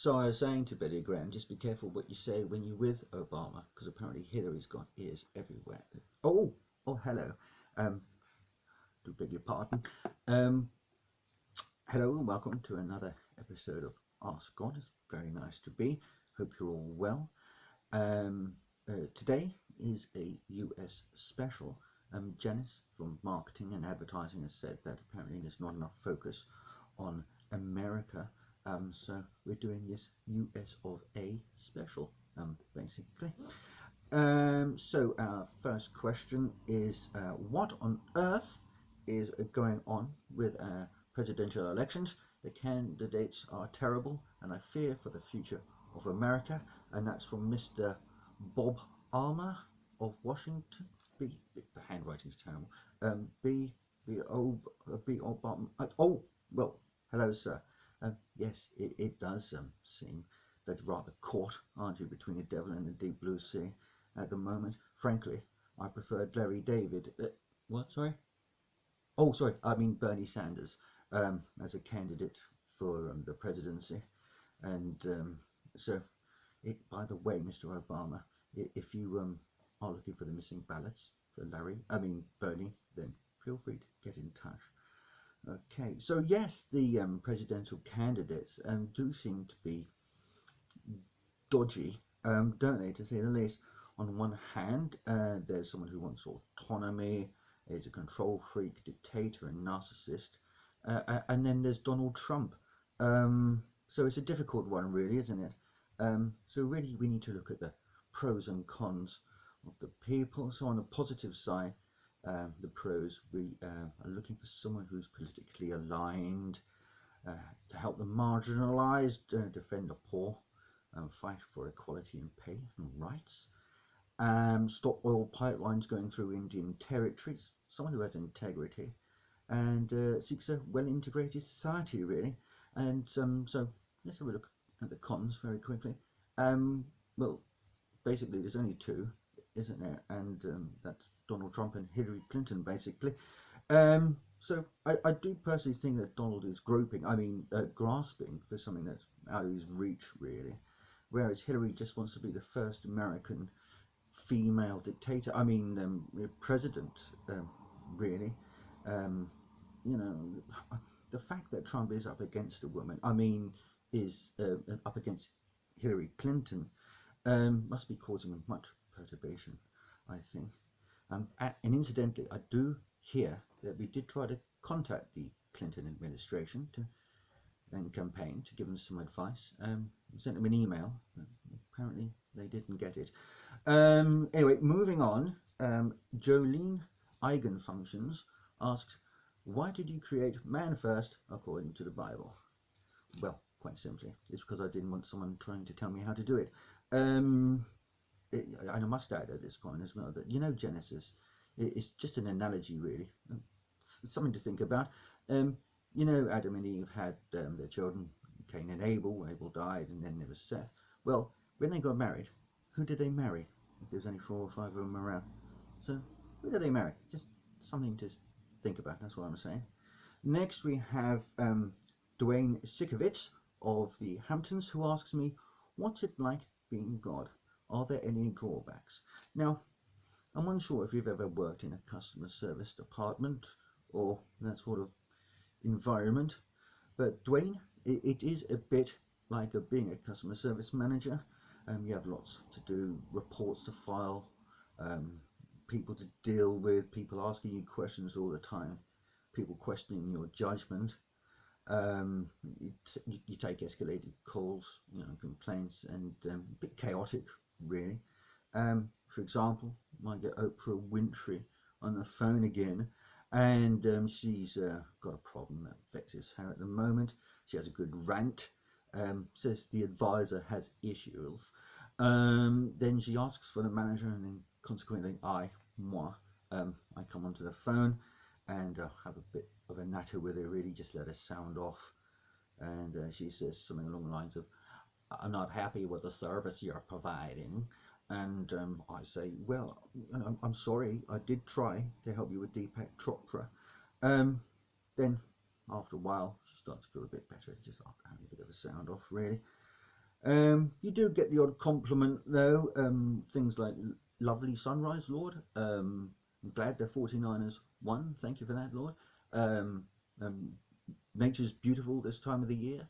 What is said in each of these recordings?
So I was saying to Billy Graham, just be careful what you say when you're with Obama, because apparently Hillary's got ears everywhere. Oh, hello. Do beg your pardon. Um, Hello and welcome to another episode of Ask God. It's very nice to be. Hope you're all well. Today is a US special. Janice from marketing and advertising has said that apparently there's not enough focus on America. So we're doing this US of A special, basically. So our first question is, what on earth is going on with presidential elections? The candidates are terrible and I fear for the future of America. And that's from Mr. Bob Armour of Washington. The handwriting's terrible. Well, hello, sir. Yes, it does seem that you're rather caught, aren't you, between the devil and the deep blue sea at the moment. Frankly, I preferred Larry David. What? Sorry? Oh, sorry. I mean Bernie Sanders as a candidate for the presidency. And so, by the way, Mr. Obama, if you are looking for the missing ballots for Bernie, then feel free to get in touch. Okay, so yes, the presidential candidates do seem to be dodgy, don't they, to say the least. On one hand, there's someone who wants autonomy, is a control freak, dictator, and narcissist, and then there's Donald Trump. So it's a difficult one, really, isn't it? So really, we need to look at the pros and cons of the people. So on the positive side, the pros, we are looking for someone who's politically aligned, to help the marginalised, defend the poor, fight for equality in pay and rights, stop oil pipelines going through Indian territories, someone who has integrity, and seeks a well-integrated society, really. And so let's have a look at the cons very quickly. Well, basically there's only two, isn't there? And that's Donald Trump and Hillary Clinton, basically. So I do personally think that Donald is grasping for something that's out of his reach, really, whereas Hillary just wants to be the first American female dictator, president, really. You know, the fact that Trump is up against a woman, is up against Hillary Clinton, must be causing much perturbation, I think. And incidentally, I do hear that we did try to contact the Clinton administration and campaign to give them some advice. Sent them an email. Apparently, they didn't get it. Anyway, moving on. Jolene Eigenfunctions asks, why did you create Man First according to the Bible? Well, quite simply, it's because I didn't want someone trying to tell me how to do it. And I must add at this point as well that, Genesis, it's just an analogy, really. It's something to think about. Adam and Eve had their children, Cain and Abel. Abel died, and then there was Seth. Well, when they got married, who did they marry? If there was only 4 or 5 of them around. So, who did they marry? Just something to think about, that's what I'm saying. Next, we have Dwayne Sikovitz of the Hamptons, who asks me, what's it like being God? Are there any drawbacks? Now, I'm unsure if you've ever worked in a customer service department or that sort of environment, but Dwayne, it is a bit like being a customer service manager. You have lots to do, reports to file, people to deal with, people asking you questions all the time, people questioning your judgment. You take escalated calls, complaints, and a bit chaotic, really. For example, you might get Oprah Winfrey on the phone again, and she's got a problem that vexes her at the moment. She has a good rant, says the advisor has issues. Then she asks for the manager, and then consequently I come onto the phone and have a bit of a natter with her, really, just let her sound off. And she says something along the lines of, I'm not happy with the service you're providing. And I say, well, I'm sorry, I did try to help you with Deepak Chopra. Then after a while, she starts to feel a bit better, just after having a bit of a sound off, really. You do get the odd compliment though, things like lovely sunrise, Lord. I'm glad the 49ers won. Thank you for that, Lord. Um, um, Nature's beautiful this time of the year.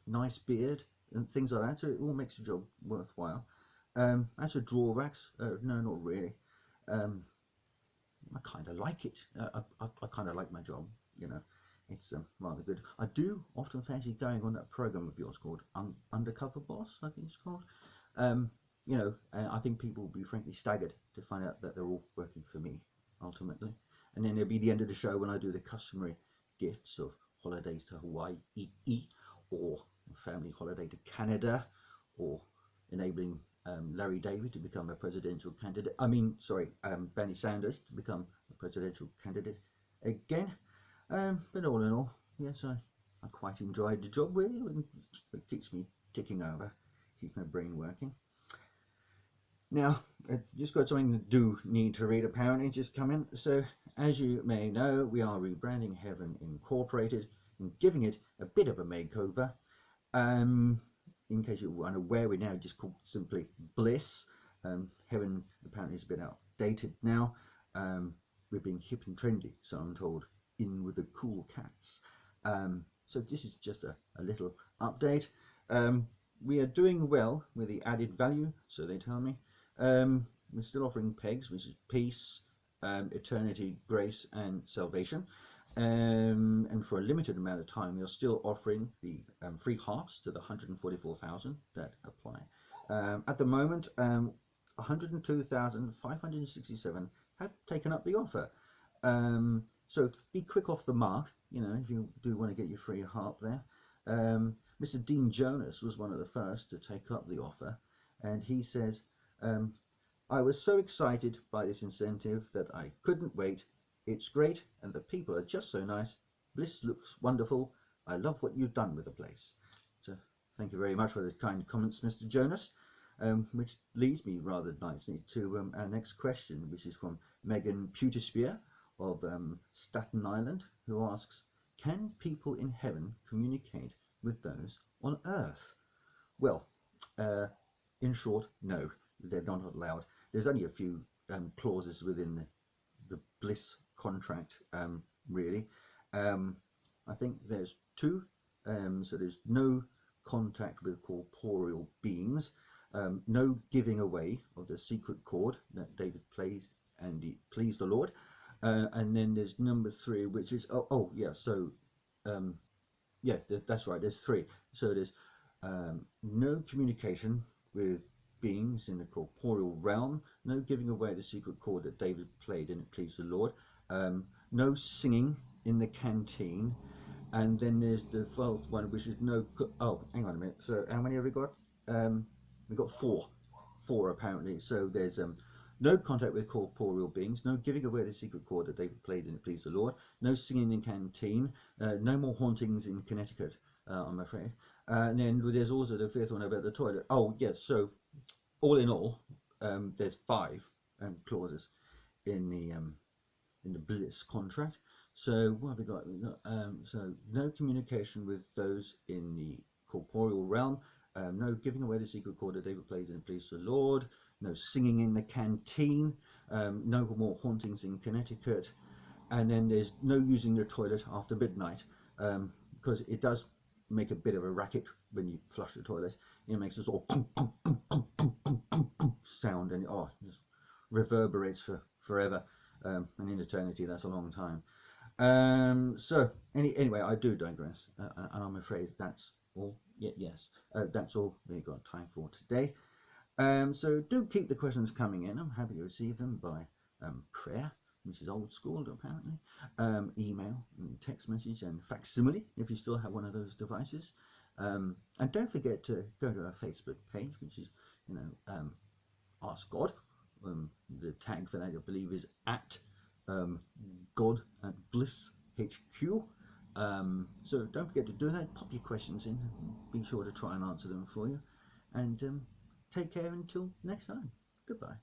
Nice beard and things like that. So it all makes the job worthwhile. As for drawbacks, no, not really. Um, I kind of like it. I kind of like my job. You know, it's rather good. I do often fancy going on that program of yours called Undercover Boss, I think it's called. Um, you know, I think people will be frankly staggered to find out that they're all working for me ultimately. And then it'll be the end of the show when I do the customary gifts of holidays to Hawaii, or family holiday to Canada, or enabling Larry David to become a presidential candidate. Bernie Sanders to become a presidential candidate again. But all in all, yes, I quite enjoyed the job really. It keeps me ticking over, keeps my brain working. Now, I just got something to do need to read apparently just come in. So, as you may know, we are rebranding Heaven Incorporated and giving it a bit of a makeover. In case you're unaware, we're now just called simply Bliss. Heaven apparently is a bit outdated now. We're being hip and trendy, so I'm told, in with the cool cats. So this is just a little update. We are doing well with the added value, so they tell me. We're still offering pegs, which is peace, eternity, grace, and salvation. And for a limited amount of time, you're still offering the free harps to the 144,000 that apply. At the moment, 102,567 have taken up the offer. So be quick off the mark, you know, if you do want to get your free harp there. Mr. Dean Jonas was one of the first to take up the offer, and he says, I was so excited by this incentive that I couldn't wait. It's great, and the people are just so nice. Bliss looks wonderful. I love what you've done with the place. So thank you very much for the kind comments, Mr. Jonas, which leads me rather nicely to our next question, which is from Megan Pewterspear of Staten Island, who asks, can people in heaven communicate with those on earth? Well, in short, no, they're not allowed. There's only a few clauses within the Bliss contract, really. I think there's two. So there's no contact with corporeal beings, no giving away of the secret chord that David plays and it pleased the Lord. And then there's number 3, which is, that's right, there's 3. So there's no communication with beings in the corporeal realm, no giving away the secret chord that David played and it pleased the Lord, no singing in the canteen, and then there's the 12th one, which is no, hang on a minute, so how many have we got? We've got 4 apparently. So there's no contact with corporeal beings, no giving away the secret chord that David played and it pleased the Lord, no singing in canteen, no more hauntings in Connecticut, I'm afraid. And then there's also the 5th one about the toilet. Oh yes, so all in all, there's 5 clauses in the Bliss contract. So what have we got? So no communication with those in the corporeal realm, no giving away the secret chord that David plays and it pleased the Lord, no singing in the canteen, no more hauntings in Connecticut, and then there's no using the toilet after midnight, because it does make a bit of a racket when you flush the toilet. It makes a sort of sound, and just reverberates for forever, and in eternity that's a long time. So anyway, I do digress, and I'm afraid that's all. That's all we've got time for today. So do keep the questions coming in. I'm happy to receive them by prayer, which is old school apparently, email, and text message, and facsimile if you still have one of those devices. And don't forget to go to our Facebook page, which is, Ask God. The tag for that, I believe, is at God at Bliss HQ. So don't forget to do that. Pop your questions in. Be sure to try and answer them for you. And take care until next time. Goodbye.